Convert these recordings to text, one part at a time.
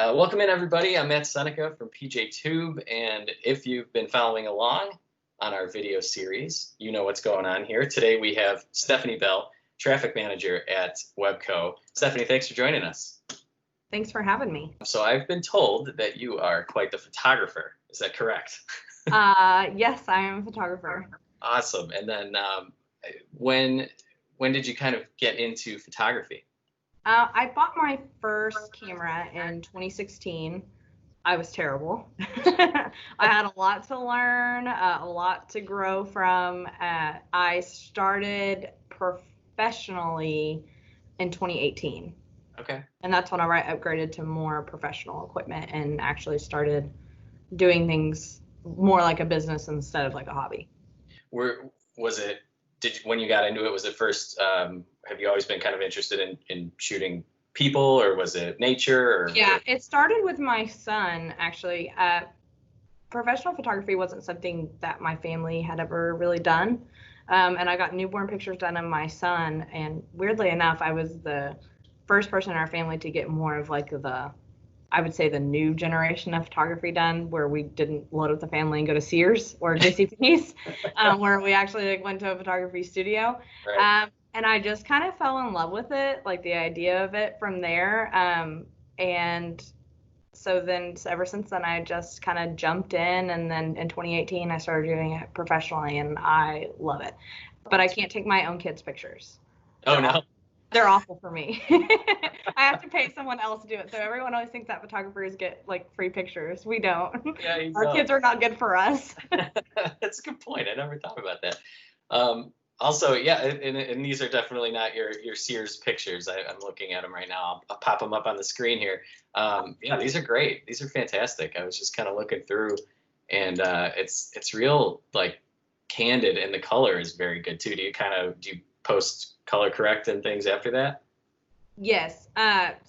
Welcome in, everybody. I'm Matt Seneca from PJTube, and if you've been following along on our video series, you know what's going on here. Today we have Stephanie Bell, Traffic Manager at Webco. Stephanie, thanks for joining us. Thanks for having me. So I've been told that you are quite the photographer. Is that correct? Yes, I am a photographer. Awesome. And then when did you kind of get into photography? I bought my first camera in 2016. I was terrible. I had a lot to learn, a lot to grow from. I started professionally in 2018. Okay. And that's when I upgraded to more professional equipment and actually started doing things more like a business instead of like a hobby. When you got into it, was it first, have you always been kind of interested in shooting people, or was it nature? Yeah, it started with my son, actually. Professional photography wasn't something that my family had ever really done. And I got newborn pictures done of my son. And weirdly enough, I was the first person in our family to get more of like I would say the new generation of photography done, where we didn't load up the family and go to Sears or JCPenney's, where we actually went to a photography studio. Right. And I just kind of fell in love with it, like the idea of it from there. And so then ever since then, I just kind of jumped in. And then in 2018, I started doing it professionally, and I love it. But I can't take my own kids' pictures. Oh, no. They're awful for me. I have to pay someone else to do it. So everyone always thinks that photographers get like free pictures. We don't. Yeah, Our kids are not good for us. That's a good point. I never thought about that. Also, yeah, and these are definitely not your Sears pictures. I'm looking at them right now. I'll pop them up on the screen here. Yeah, these are great. These are fantastic. I was just kind of looking through, and it's real, like, candid, and the color is very good too. Do you post color correct and things after that? Yes.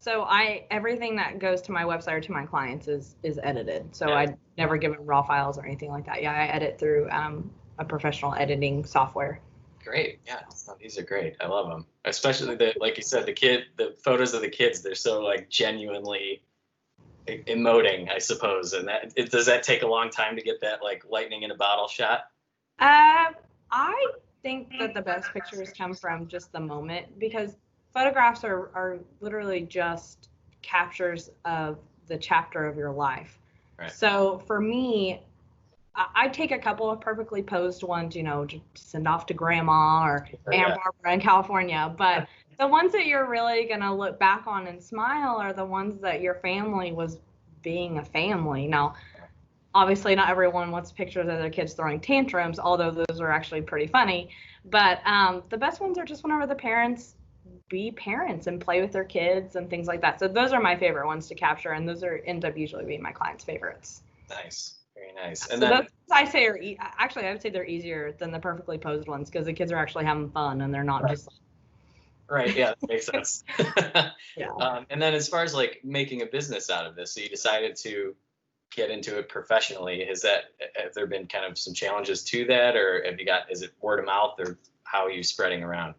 So everything that goes to my website or to my clients is edited. So yeah. I never give them raw files or anything like that. Yeah, I edit through a professional editing software. Great. Yeah, these are great. I love them. Especially like you said, the photos of the kids, they're so like genuinely emoting, I suppose. And does that take a long time to get that like lightning in a bottle shot? I think that the best pictures come from just the moment, because photographs are literally just captures of the chapter of your life. Right. So for me, I take a couple of perfectly posed ones, to send off to grandma or Aunt Barbara in California. But the ones that you're really going to look back on and smile are the ones that your family was being a family. Now, obviously, not everyone wants pictures of their kids throwing tantrums, although those are actually pretty funny. But the best ones are just whenever the parents be parents and play with their kids and things like that. So those are my favorite ones to capture, and those end up usually being my clients' favorites. Nice. Very nice. And so those I would say they're easier than the perfectly posed ones, because the kids are actually having fun and they're not just. Right. Yeah, that makes sense. Yeah. And then as far as like making a business out of this, so you decided to get into it professionally. Have there been kind of some challenges to that, or is it word of mouth, or how are you spreading around?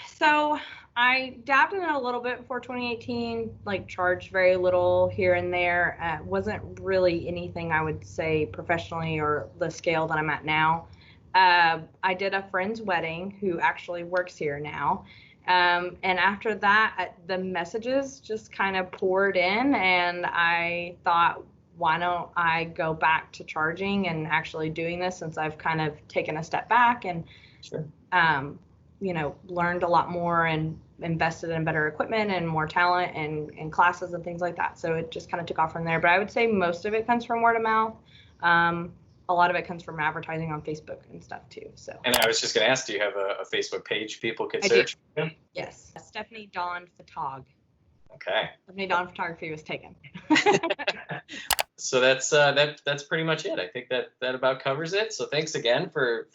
So I dabbed in it a little bit before 2018, like charged very little here and there. Wasn't really anything I would say professionally or the scale that I'm at now. I did a friend's wedding who actually works here now. And after that, the messages just kind of poured in, and I thought, why don't I go back to charging and actually doing this, since I've kind of taken a step back and, Sure. Learned a lot more and invested in better equipment and more talent and classes and things like that. So it just kind of took off from there. But I would say most of it comes from word of mouth. A lot of it comes from advertising on Facebook and stuff too. So. And I was just going to ask, do you have a Facebook page people could search? I do. Yes. Stephanie Dawn Photog. Okay. Stephanie Dawn Photography was taken. So that's pretty much it. I think that about covers it. So thanks again for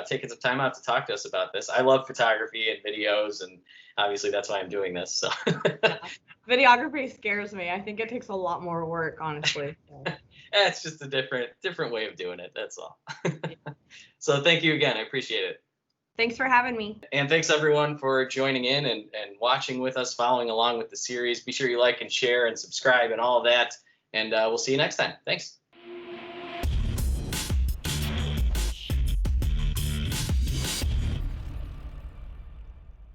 taking some time out to talk to us about this. I love photography and videos, and obviously that's why I'm doing this. So. Videography scares me. I think it takes a lot more work, honestly. It's just a different way of doing it. That's all. So thank you again. I appreciate it. Thanks for having me. And thanks everyone for joining in and watching with us, following along with the series. Be sure you like and share and subscribe and all of that. And we'll see you next time. Thanks.